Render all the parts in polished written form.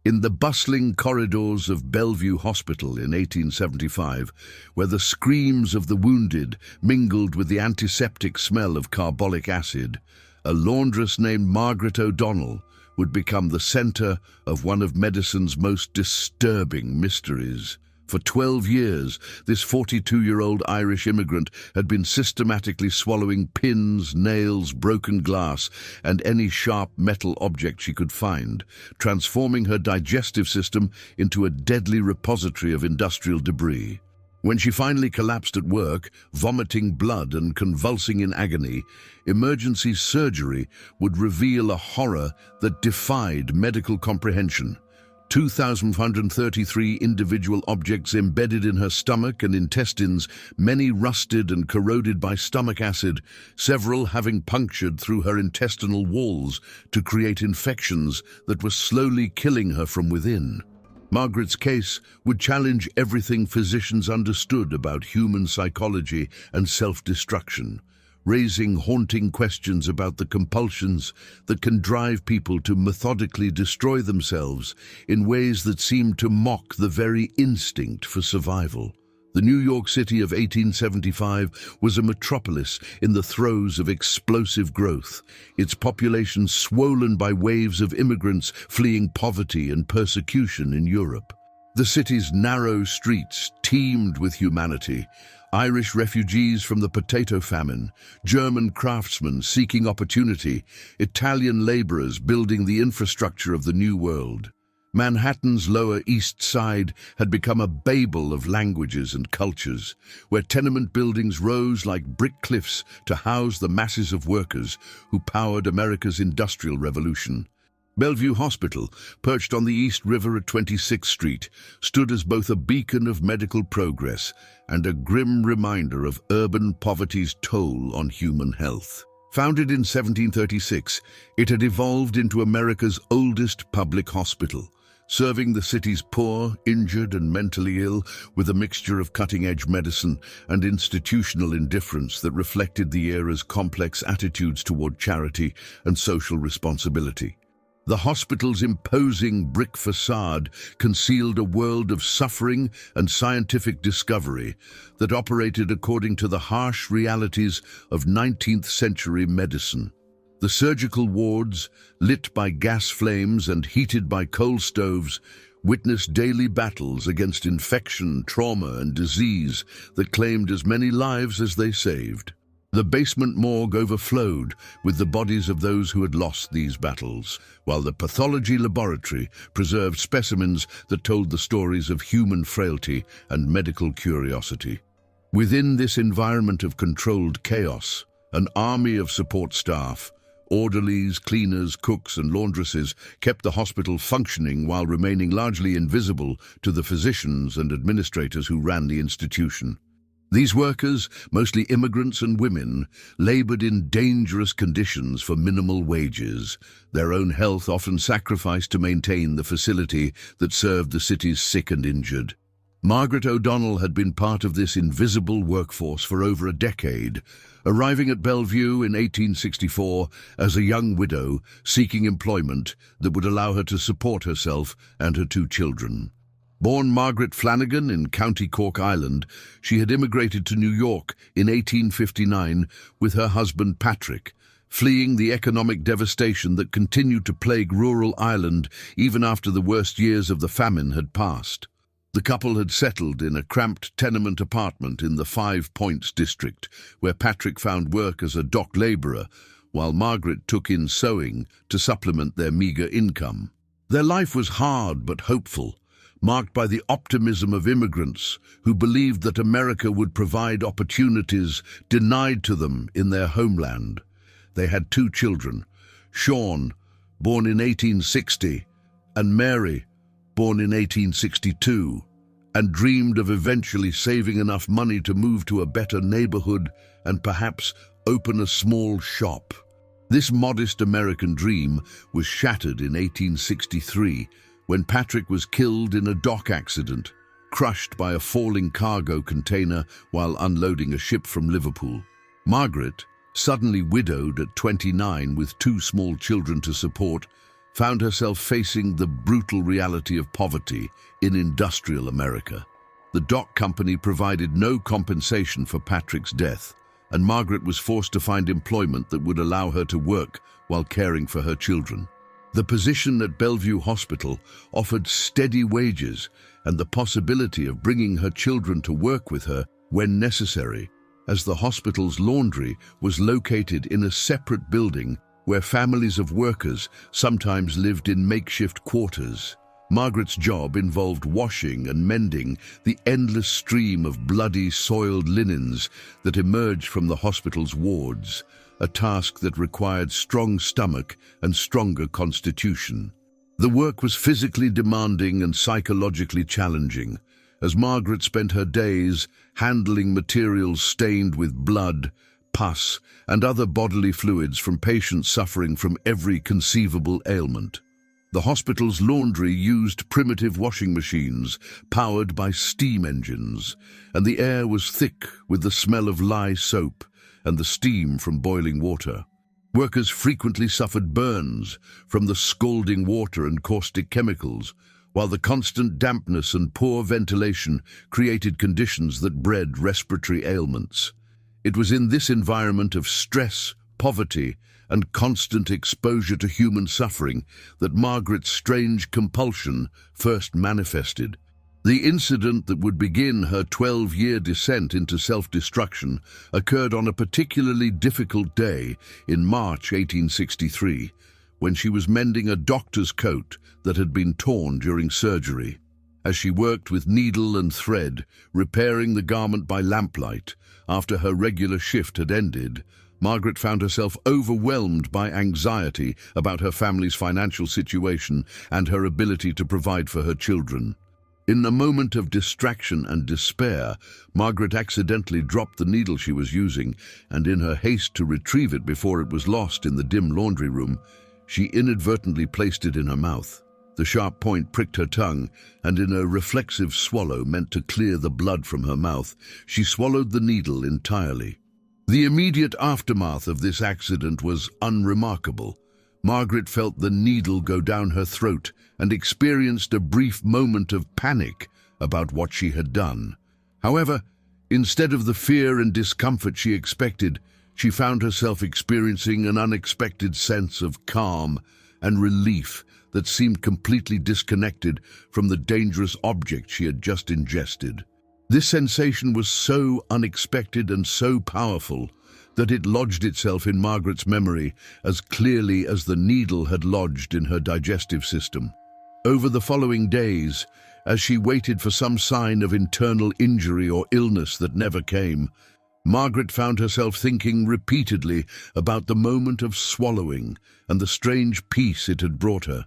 In the bustling corridors of Bellevue Hospital in 1875, where the screams of the wounded mingled with the antiseptic smell of carbolic acid, a laundress named Margaret O'Donnell would become the center of one of medicine's most disturbing mysteries. For 12 years, this 42-year-old Irish immigrant had been systematically swallowing pins, nails, broken glass, and any sharp metal object she could find, transforming her digestive system into a deadly repository of industrial debris. When she finally collapsed at work, vomiting blood and convulsing in agony, emergency surgery would reveal a horror that defied medical comprehension. 2,533 individual objects embedded in her stomach and intestines, many rusted and corroded by stomach acid, several having punctured through her intestinal walls to create infections that were slowly killing her from within. Margaret's case would challenge everything physicians understood about human psychology and self-destruction, raising haunting questions about the compulsions that can drive people to methodically destroy themselves in ways that seem to mock the very instinct for survival. The New York City of 1875 was a metropolis in the throes of explosive growth, its population swollen by waves of immigrants fleeing poverty and persecution in Europe. The city's narrow streets teemed with humanity, Irish refugees from the potato famine, German craftsmen seeking opportunity, Italian laborers building the infrastructure of the New World. Manhattan's Lower East Side had become a Babel of languages and cultures, where tenement buildings rose like brick cliffs to house the masses of workers who powered America's Industrial Revolution. Bellevue Hospital, perched on the East River at 26th Street, stood as both a beacon of medical progress and a grim reminder of urban poverty's toll on human health. Founded in 1736, it had evolved into America's oldest public hospital, serving the city's poor, injured, and mentally ill with a mixture of cutting-edge medicine and institutional indifference that reflected the era's complex attitudes toward charity and social responsibility. The hospital's imposing brick facade concealed a world of suffering and scientific discovery that operated according to the harsh realities of 19th-century medicine. The surgical wards, lit by gas flames and heated by coal stoves, witnessed daily battles against infection, trauma, and disease that claimed as many lives as they saved. The basement morgue overflowed with the bodies of those who had lost these battles, while the pathology laboratory preserved specimens that told the stories of human frailty and medical curiosity. Within this environment of controlled chaos, an army of support staff, orderlies, cleaners, cooks, and laundresses kept the hospital functioning while remaining largely invisible to the physicians and administrators who ran the institution. These workers, mostly immigrants and women, labored in dangerous conditions for minimal wages, their own health often sacrificed to maintain the facility that served the city's sick and injured. Margaret O'Donnell had been part of this invisible workforce for over a decade, arriving at Bellevue in 1864 as a young widow seeking employment that would allow her to support herself and her two children. Born Margaret Flanagan in County Cork, Ireland, she had immigrated to New York in 1859 with her husband Patrick, fleeing the economic devastation that continued to plague rural Ireland even after the worst years of the famine had passed. The couple had settled in a cramped tenement apartment in the Five Points district, where Patrick found work as a dock labourer, while Margaret took in sewing to supplement their meagre income. Their life was hard but hopeful, marked by the optimism of immigrants who believed that America would provide opportunities denied to them in their homeland. They had two children, Sean, born in 1860, and Mary, born in 1862, and dreamed of eventually saving enough money to move to a better neighborhood and perhaps open a small shop. This modest American dream was shattered in 1863 when Patrick was killed in a dock accident, crushed by a falling cargo container while unloading a ship from Liverpool. Margaret, suddenly widowed at 29 with two small children to support, found herself facing the brutal reality of poverty in industrial America. The dock company provided no compensation for Patrick's death, and Margaret was forced to find employment that would allow her to work while caring for her children. The position at Bellevue Hospital offered steady wages and the possibility of bringing her children to work with her when necessary, as the hospital's laundry was located in a separate building where families of workers sometimes lived in makeshift quarters. Margaret's job involved washing and mending the endless stream of bloody, soiled linens that emerged from the hospital's wards, a task that required strong stomach and stronger constitution. The work was physically demanding and psychologically challenging, as Margaret spent her days handling materials stained with blood, pus, and other bodily fluids from patients suffering from every conceivable ailment. The hospital's laundry used primitive washing machines powered by steam engines, and the air was thick with the smell of lye soap and the steam from boiling water. Workers frequently suffered burns from the scalding water and caustic chemicals, while the constant dampness and poor ventilation created conditions that bred respiratory ailments. It was in this environment of stress, poverty, and constant exposure to human suffering that Margaret's strange compulsion first manifested. The incident that would begin her 12-year descent into self-destruction occurred on a particularly difficult day in March 1863, when she was mending a doctor's coat that had been torn during surgery. As she worked with needle and thread, repairing the garment by lamplight, after her regular shift had ended, Margaret found herself overwhelmed by anxiety about her family's financial situation and her ability to provide for her children. In a moment of distraction and despair, Margaret accidentally dropped the needle she was using, and in her haste to retrieve it before it was lost in the dim laundry room, she inadvertently placed it in her mouth. The sharp point pricked her tongue, and in a reflexive swallow meant to clear the blood from her mouth, she swallowed the needle entirely. The immediate aftermath of this accident was unremarkable. Margaret felt the needle go down her throat and experienced a brief moment of panic about what she had done. However, instead of the fear and discomfort she expected, she found herself experiencing an unexpected sense of calm and relief that seemed completely disconnected from the dangerous object she had just ingested. This sensation was so unexpected and so powerful that it lodged itself in Margaret's memory as clearly as the needle had lodged in her digestive system. Over the following days, as she waited for some sign of internal injury or illness that never came, Margaret found herself thinking repeatedly about the moment of swallowing and the strange peace it had brought her.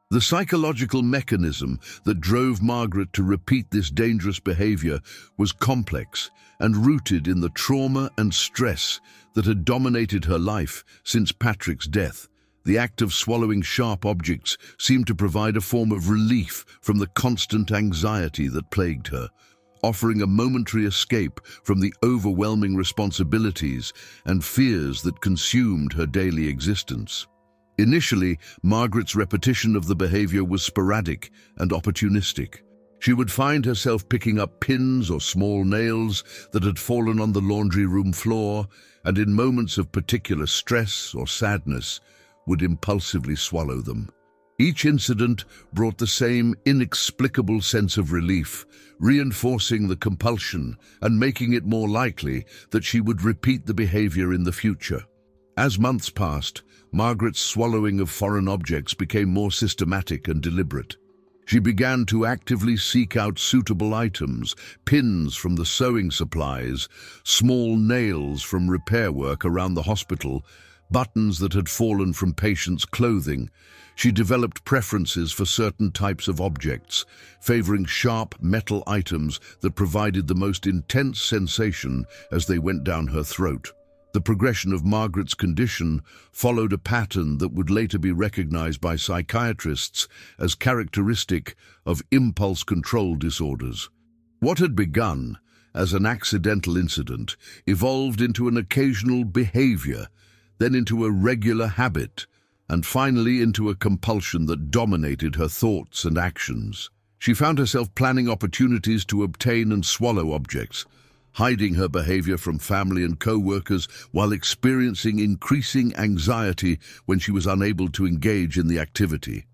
The psychological mechanism that drove Margaret to repeat this dangerous behavior was complex and rooted in the trauma and stress that had dominated her life since Patrick's death. The act of swallowing sharp objects seemed to provide a form of relief from the constant anxiety that plagued her, offering a momentary escape from the overwhelming responsibilities and fears that consumed her daily existence. Initially, Margaret's repetition of the behavior was sporadic and opportunistic. She would find herself picking up pins or small nails that had fallen on the laundry room floor, and in moments of particular stress or sadness, would impulsively swallow them. Each incident brought the same inexplicable sense of relief, reinforcing the compulsion and making it more likely that she would repeat the behavior in the future. As months passed, Margaret's swallowing of foreign objects became more systematic and deliberate. She began to actively seek out suitable items, pins from the sewing supplies, small nails from repair work around the hospital, buttons that had fallen from patients' clothing. She developed preferences for certain types of objects, favoring sharp metal items that provided the most intense sensation as they went down her throat. The progression of Margaret's condition followed a pattern that would later be recognized by psychiatrists as characteristic of impulse control disorders. What had begun as an accidental incident evolved into an occasional behavior, then into a regular habit, and finally into a compulsion that dominated her thoughts and actions. She found herself planning opportunities to obtain and swallow objects, hiding her behavior from family and co-workers while experiencing increasing anxiety when she was unable to engage in the activity.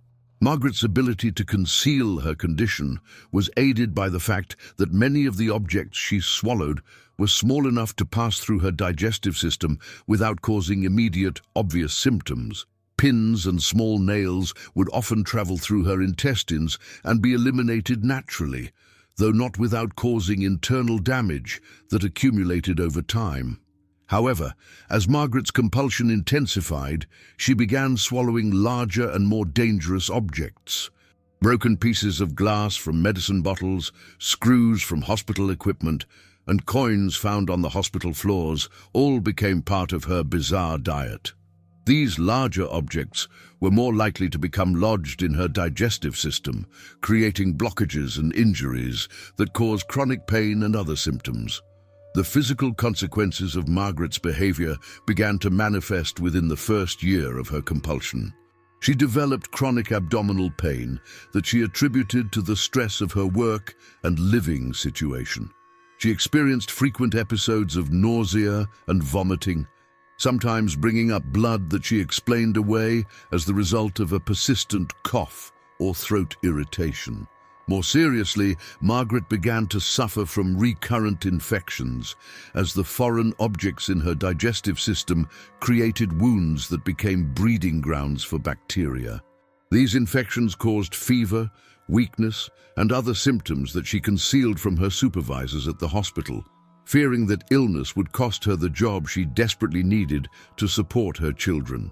Margaret's ability to conceal her condition was aided by the fact that many of the objects she swallowed were small enough to pass through her digestive system without causing immediate, obvious symptoms. Pins and small nails would often travel through her intestines and be eliminated naturally, though not without causing internal damage that accumulated over time. However, as Margaret's compulsion intensified, she began swallowing larger and more dangerous objects. Broken pieces of glass from medicine bottles, screws from hospital equipment, and coins found on the hospital floors all became part of her bizarre diet. These larger objects were more likely to become lodged in her digestive system, creating blockages and injuries that cause chronic pain and other symptoms. The physical consequences of Margaret's behavior began to manifest within the first year of her compulsion. She developed chronic abdominal pain that she attributed to the stress of her work and living situation. She experienced frequent episodes of nausea and vomiting, sometimes bringing up blood that she explained away as the result of a persistent cough or throat irritation. More seriously, Margaret began to suffer from recurrent infections as the foreign objects in her digestive system created wounds that became breeding grounds for bacteria. These infections caused fever, weakness, and other symptoms that she concealed from her supervisors at the hospital, fearing that illness would cost her the job she desperately needed to support her children.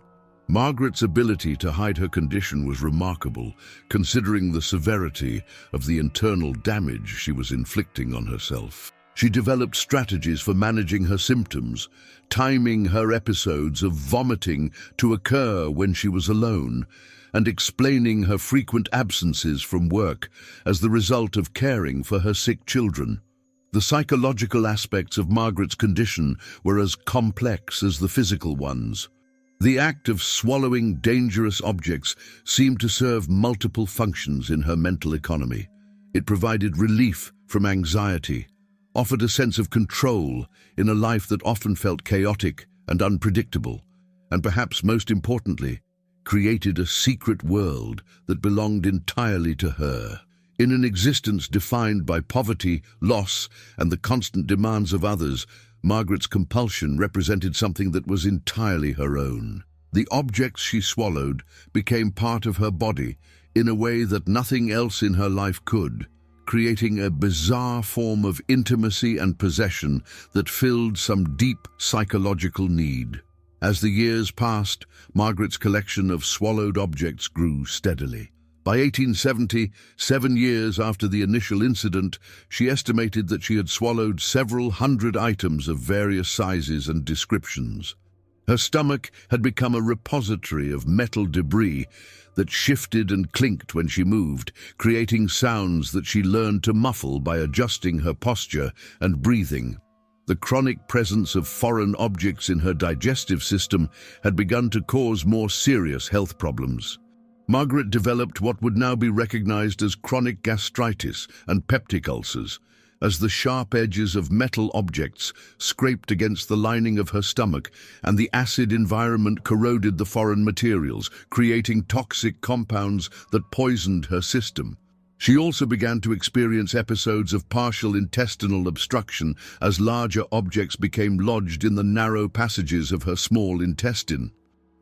Margaret's ability to hide her condition was remarkable, considering the severity of the internal damage she was inflicting on herself. She developed strategies for managing her symptoms, timing her episodes of vomiting to occur when she was alone, and explaining her frequent absences from work as the result of caring for her sick children. The psychological aspects of Margaret's condition were as complex as the physical ones. The act of swallowing dangerous objects seemed to serve multiple functions in her mental economy. It provided relief from anxiety, offered a sense of control in a life that often felt chaotic and unpredictable, and perhaps most importantly, created a secret world that belonged entirely to her. In an existence defined by poverty, loss, and the constant demands of others, Margaret's compulsion represented something that was entirely her own. The objects she swallowed became part of her body in a way that nothing else in her life could, creating a bizarre form of intimacy and possession that filled some deep psychological need. As the years passed, Margaret's collection of swallowed objects grew steadily. By 1870, 7 years after the initial incident, she estimated that she had swallowed several hundred items of various sizes and descriptions. Her stomach had become a repository of metal debris that shifted and clinked when she moved, creating sounds that she learned to muffle by adjusting her posture and breathing. The chronic presence of foreign objects in her digestive system had begun to cause more serious health problems. Margaret developed what would now be recognized as chronic gastritis and peptic ulcers, as the sharp edges of metal objects scraped against the lining of her stomach and the acid environment corroded the foreign materials, creating toxic compounds that poisoned her system. She also began to experience episodes of partial intestinal obstruction as larger objects became lodged in the narrow passages of her small intestine.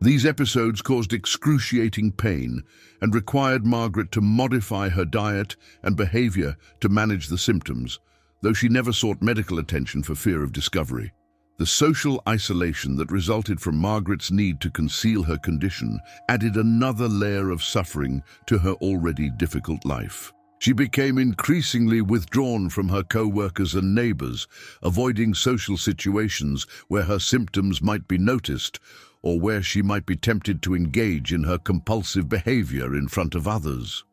These episodes caused excruciating pain and required Margaret to modify her diet and behavior to manage the symptoms, though she never sought medical attention for fear of discovery. The social isolation that resulted from Margaret's need to conceal her condition added another layer of suffering to her already difficult life. She became increasingly withdrawn from her co-workers and neighbors, avoiding social situations where her symptoms might be noticed or where she might be tempted to engage in her compulsive behavior in front of others.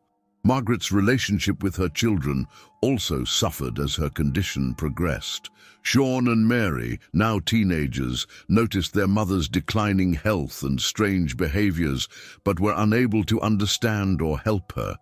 Margaret's relationship with her children also suffered as her condition progressed. Sean and Mary, now teenagers, noticed their mother's declining health and strange behaviors, but were unable to understand or help her.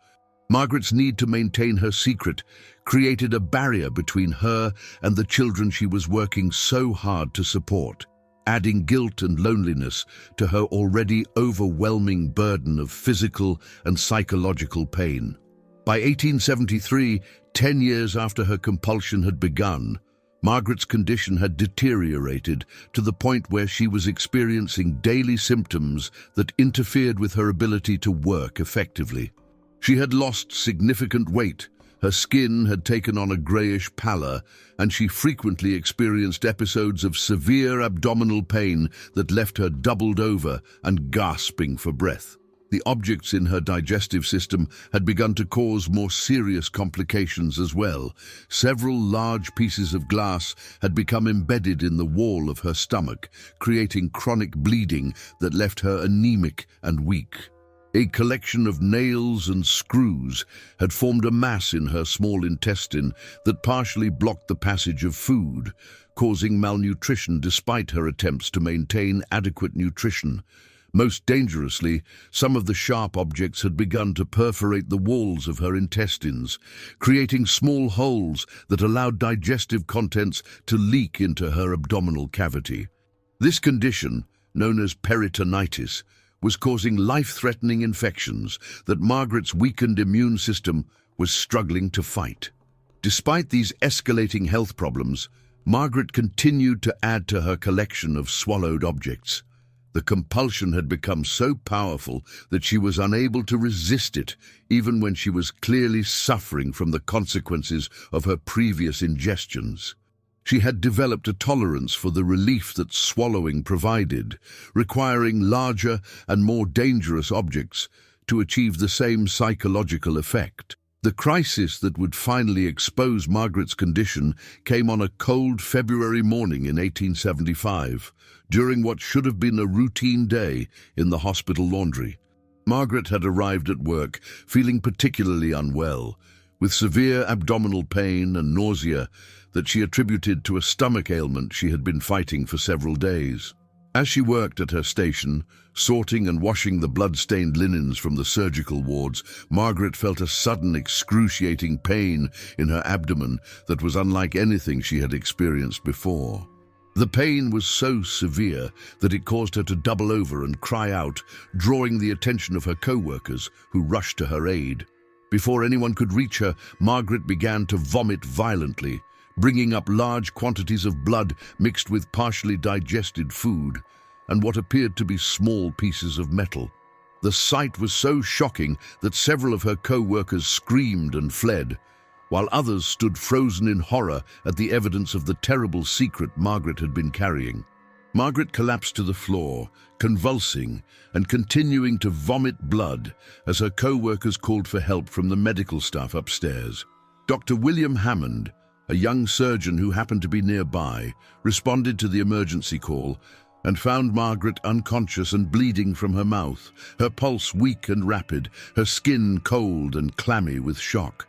Margaret's need to maintain her secret created a barrier between her and the children she was working so hard to support, adding guilt and loneliness to her already overwhelming burden of physical and psychological pain. By 1873, 10 years after her compulsion had begun, Margaret's condition had deteriorated to the point where she was experiencing daily symptoms that interfered with her ability to work effectively. She had lost significant weight, her skin had taken on a grayish pallor, and she frequently experienced episodes of severe abdominal pain that left her doubled over and gasping for breath. The objects in her digestive system had begun to cause more serious complications as well. Several large pieces of glass had become embedded in the wall of her stomach, creating chronic bleeding that left her anemic and weak. A collection of nails and screws had formed a mass in her small intestine that partially blocked the passage of food, causing malnutrition despite her attempts to maintain adequate nutrition. Most dangerously, some of the sharp objects had begun to perforate the walls of her intestines, creating small holes that allowed digestive contents to leak into her abdominal cavity. This condition, known as peritonitis, was causing life-threatening infections that Margaret's weakened immune system was struggling to fight. Despite these escalating health problems, Margaret continued to add to her collection of swallowed objects. The compulsion had become so powerful that she was unable to resist it, even when she was clearly suffering from the consequences of her previous ingestions. She had developed a tolerance for the relief that swallowing provided, requiring larger and more dangerous objects to achieve the same psychological effect. The crisis that would finally expose Margaret's condition came on a cold February morning in 1875, during what should have been a routine day in the hospital laundry. Margaret had arrived at work feeling particularly unwell, with severe abdominal pain and nausea that she attributed to a stomach ailment she had been fighting for several days. As she worked at her station, sorting and washing the blood-stained linens from the surgical wards, Margaret felt a sudden excruciating pain in her abdomen that was unlike anything she had experienced before. The pain was so severe that it caused her to double over and cry out, drawing the attention of her co-workers, who rushed to her aid. Before anyone could reach her, Margaret began to vomit violently, bringing up large quantities of blood mixed with partially digested food and what appeared to be small pieces of metal. The sight was so shocking that several of her co-workers screamed and fled, while others stood frozen in horror at the evidence of the terrible secret Margaret had been carrying. Margaret collapsed to the floor, convulsing and continuing to vomit blood as her co-workers called for help from the medical staff upstairs. Dr. William Hammond, a young surgeon who happened to be nearby, responded to the emergency call and found Margaret unconscious and bleeding from her mouth, her pulse weak and rapid, her skin cold and clammy with shock.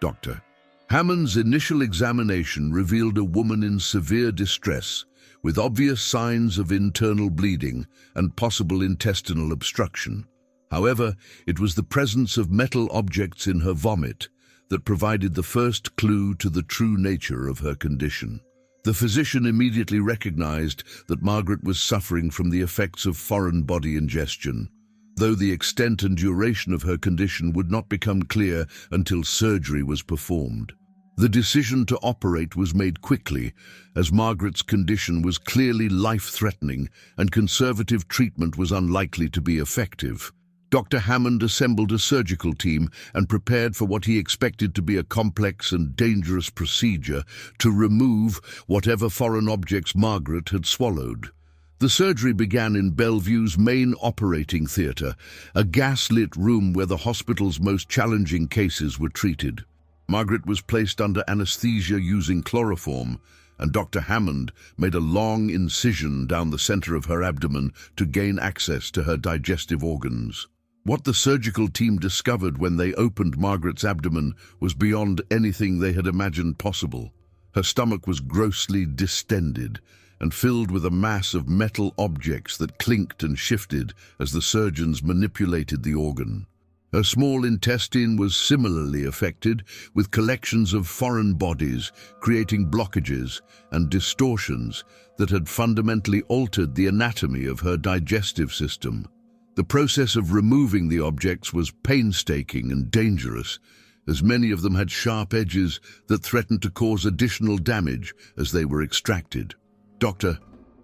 Dr. Hammond's initial examination revealed a woman in severe distress, with obvious signs of internal bleeding and possible intestinal obstruction. However, it was the presence of metal objects in her vomit that provided the first clue to the true nature of her condition. The physician immediately recognized that Margaret was suffering from the effects of foreign body ingestion, though the extent and duration of her condition would not become clear until surgery was performed. The decision to operate was made quickly, as Margaret's condition was clearly life-threatening and conservative treatment was unlikely to be effective. Dr. Hammond assembled a surgical team and prepared for what he expected to be a complex and dangerous procedure to remove whatever foreign objects Margaret had swallowed. The surgery began in Bellevue's main operating theatre, a gas-lit room where the hospital's most challenging cases were treated. Margaret was placed under anesthesia using chloroform, and Dr. Hammond made a long incision down the center of her abdomen to gain access to her digestive organs. What the surgical team discovered when they opened Margaret's abdomen was beyond anything they had imagined possible. Her stomach was grossly distended and filled with a mass of metal objects that clinked and shifted as the surgeons manipulated the organ. Her small intestine was similarly affected, with collections of foreign bodies creating blockages and distortions that had fundamentally altered the anatomy of her digestive system. The process of removing the objects was painstaking and dangerous, as many of them had sharp edges that threatened to cause additional damage as they were extracted. Dr.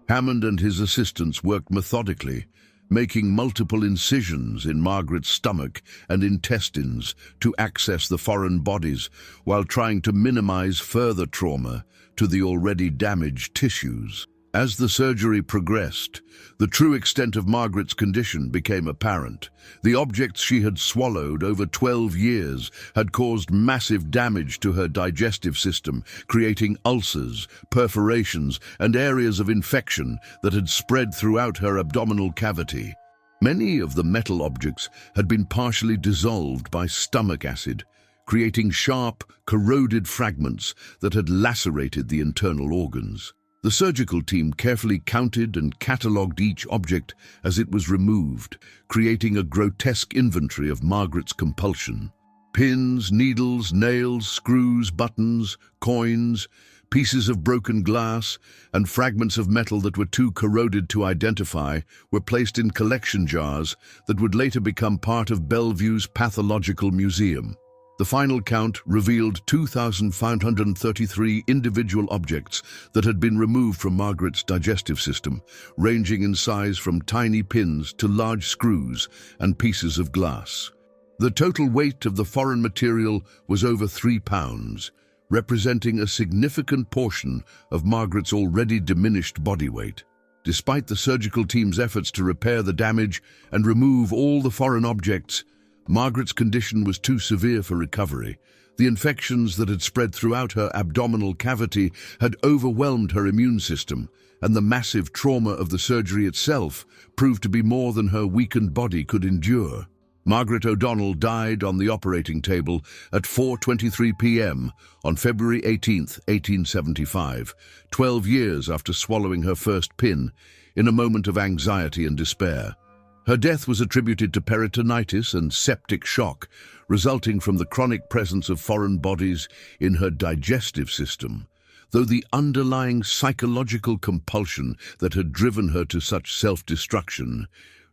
Hammond and his assistants worked methodically, making multiple incisions in Margaret's stomach and intestines to access the foreign bodies while trying to minimize further trauma to the already damaged tissues. As the surgery progressed, the true extent of Margaret's condition became apparent. The objects she had swallowed over 12 years had caused massive damage to her digestive system, creating ulcers, perforations, and areas of infection that had spread throughout her abdominal cavity. Many of the metal objects had been partially dissolved by stomach acid, creating sharp, corroded fragments that had lacerated the internal organs. The surgical team carefully counted and catalogued each object as it was removed, creating a grotesque inventory of Margaret's compulsion. Pins, needles, nails, screws, buttons, coins, pieces of broken glass, and fragments of metal that were too corroded to identify were placed in collection jars that would later become part of Bellevue's pathological museum. The final count revealed 2,533 individual objects that had been removed from Margaret's digestive system, ranging in size from tiny pins to large screws and pieces of glass. The total weight of the foreign material was over 3 pounds, representing a significant portion of Margaret's already diminished body weight. Despite the surgical team's efforts to repair the damage and remove all the foreign objects, Margaret's condition was too severe for recovery. The infections that had spread throughout her abdominal cavity had overwhelmed her immune system, and the massive trauma of the surgery itself proved to be more than her weakened body could endure. Margaret O'Donnell died on the operating table at 4:23 p.m. on February 18, 1875, 12 years after swallowing her first pin, in a moment of anxiety and despair. Her death was attributed to peritonitis and septic shock, resulting from the chronic presence of foreign bodies in her digestive system, though the underlying psychological compulsion that had driven her to such self-destruction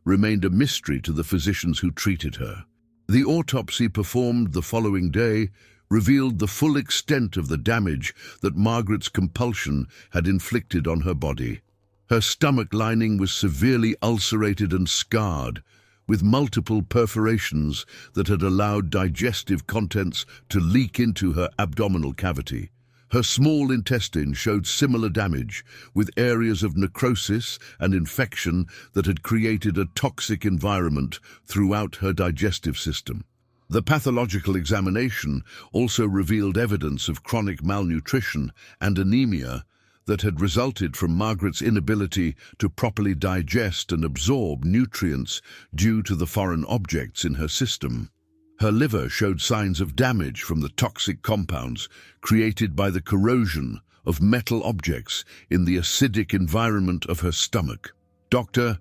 remained a mystery to the physicians who treated her. The autopsy performed the following day revealed the full extent of the damage that Margaret's compulsion had inflicted on her body. Her stomach lining was severely ulcerated and scarred, with multiple perforations that had allowed digestive contents to leak into her abdominal cavity. Her small intestine showed similar damage, with areas of necrosis and infection that had created a toxic environment throughout her digestive system. The pathological examination also revealed evidence of chronic malnutrition and anemia that had resulted from Margaret's inability to properly digest and absorb nutrients due to the foreign objects in her system. Her liver showed signs of damage from the toxic compounds created by the corrosion of metal objects in the acidic environment of her stomach. Dr.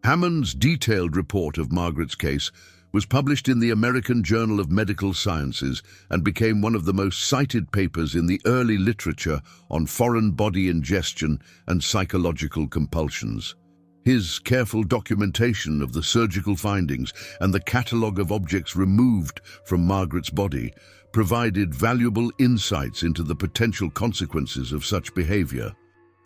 Hammond's detailed report of Margaret's case was published in the American Journal of Medical Sciences and became one of the most cited papers in the early literature on foreign body ingestion and psychological compulsions. His careful documentation of the surgical findings and the catalogue of objects removed from Margaret's body provided valuable insights into the potential consequences of such behavior.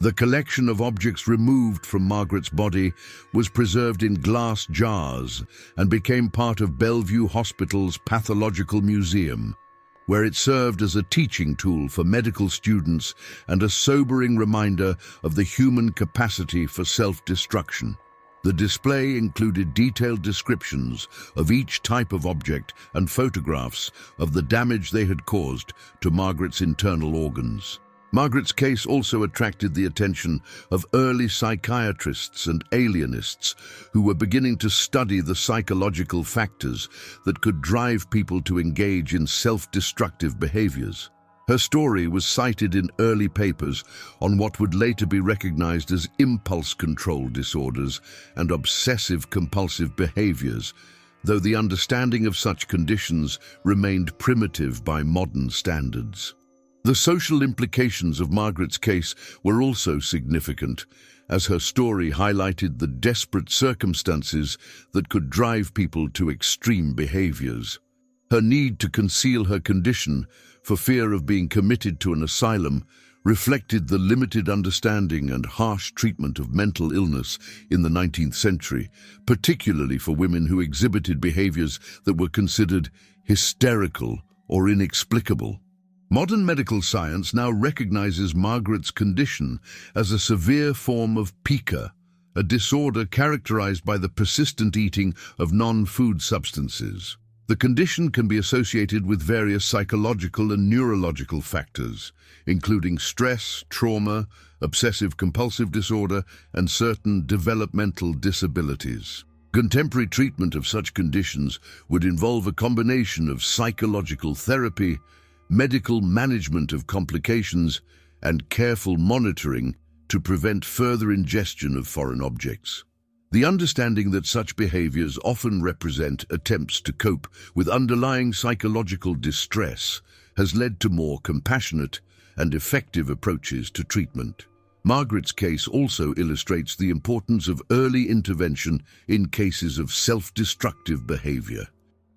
The collection of objects removed from Margaret's body was preserved in glass jars and became part of Bellevue Hospital's Pathological Museum, where it served as a teaching tool for medical students and a sobering reminder of the human capacity for self-destruction. The display included detailed descriptions of each type of object and photographs of the damage they had caused to Margaret's internal organs. Margaret's case also attracted the attention of early psychiatrists and alienists who were beginning to study the psychological factors that could drive people to engage in self-destructive behaviors. Her story was cited in early papers on what would later be recognized as impulse control disorders and obsessive-compulsive behaviors, though the understanding of such conditions remained primitive by modern standards. The social implications of Margaret's case were also significant, as her story highlighted the desperate circumstances that could drive people to extreme behaviors. Her need to conceal her condition for fear of being committed to an asylum reflected the limited understanding and harsh treatment of mental illness in the 19th century, particularly for women who exhibited behaviors that were considered hysterical or inexplicable. Modern medical science now recognizes Margaret's condition as a severe form of pica, a disorder characterized by the persistent eating of non-food substances. The condition can be associated with various psychological and neurological factors, including stress, trauma, obsessive-compulsive disorder, and certain developmental disabilities. Contemporary treatment of such conditions would involve a combination of psychological therapy, medical management of complications, and careful monitoring to prevent further ingestion of foreign objects. The understanding that such behaviors often represent attempts to cope with underlying psychological distress has led to more compassionate and effective approaches to treatment. Margaret's case also illustrates the importance of early intervention in cases of self-destructive behavior.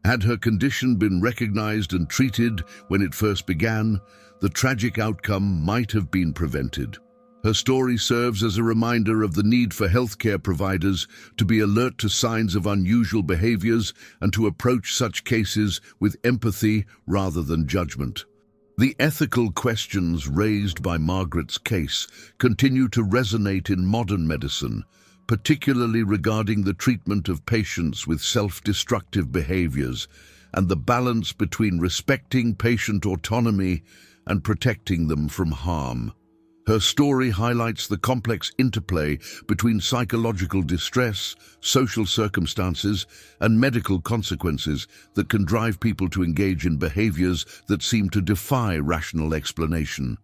Had her condition been recognized and treated when it first began, the tragic outcome might have been prevented. Her story serves as a reminder of the need for healthcare providers to be alert to signs of unusual behaviors and to approach such cases with empathy rather than judgment. The ethical questions raised by Margaret's case continue to resonate in modern medicine, particularly regarding the treatment of patients with self-destructive behaviors and the balance between respecting patient autonomy and protecting them from harm. Her story highlights the complex interplay between psychological distress, social circumstances, and medical consequences that can drive people to engage in behaviors that seem to defy rational explanation.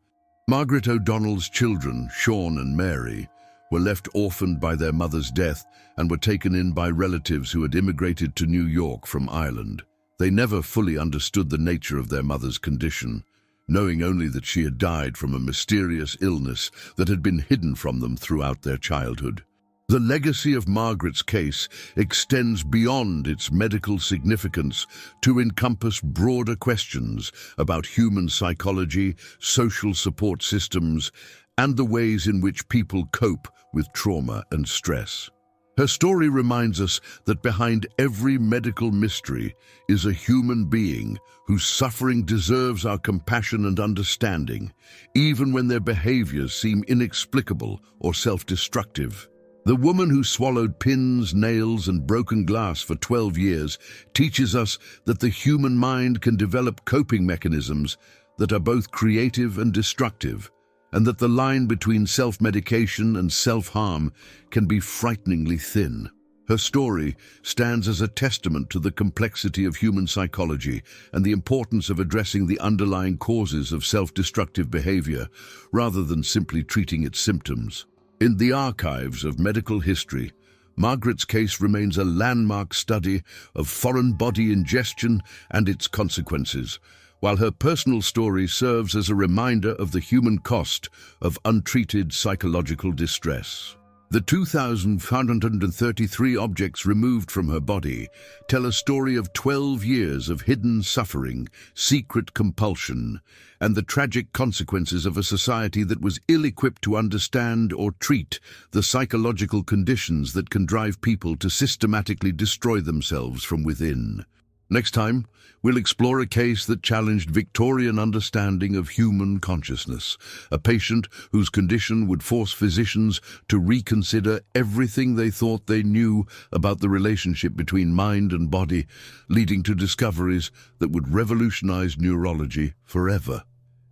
Margaret O'Donnell's children, Sean and Mary, were left orphaned by their mother's death and were taken in by relatives who had immigrated to New York from Ireland. They never fully understood the nature of their mother's condition, knowing only that she had died from a mysterious illness that had been hidden from them throughout their childhood. The legacy of Margaret's case extends beyond its medical significance to encompass broader questions about human psychology, social support systems, and the ways in which people cope with trauma and stress. Her story reminds us that behind every medical mystery is a human being whose suffering deserves our compassion and understanding, even when their behaviors seem inexplicable or self-destructive. The woman who swallowed pins, nails, and broken glass for 12 years teaches us that the human mind can develop coping mechanisms that are both creative and destructive, and that the line between self-medication and self-harm can be frighteningly thin. Her story stands as a testament to the complexity of human psychology and the importance of addressing the underlying causes of self-destructive behavior, rather than simply treating its symptoms. In the archives of medical history, Margaret's case remains a landmark study of foreign body ingestion and its consequences, while her personal story serves as a reminder of the human cost of untreated psychological distress. The 2,533 objects removed from her body tell a story of 12 years of hidden suffering, secret compulsion, and the tragic consequences of a society that was ill-equipped to understand or treat the psychological conditions that can drive people to systematically destroy themselves from within. Next time, we'll explore a case that challenged Victorian understanding of human consciousness, a patient whose condition would force physicians to reconsider everything they thought they knew about the relationship between mind and body, leading to discoveries that would revolutionize neurology forever.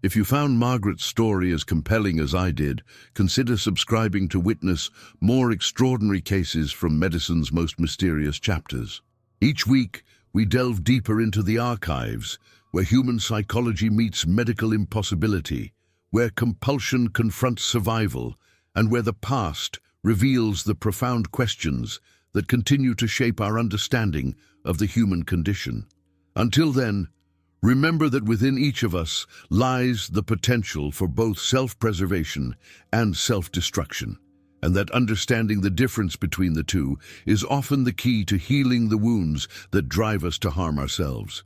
If you found Margaret's story as compelling as I did, consider subscribing to witness more extraordinary cases from medicine's most mysterious chapters. Each week, we delve deeper into the archives, where human psychology meets medical impossibility, where compulsion confronts survival, and where the past reveals the profound questions that continue to shape our understanding of the human condition. Until then, remember that within each of us lies the potential for both self-preservation and self-destruction, and that understanding the difference between the two is often the key to healing the wounds that drive us to harm ourselves.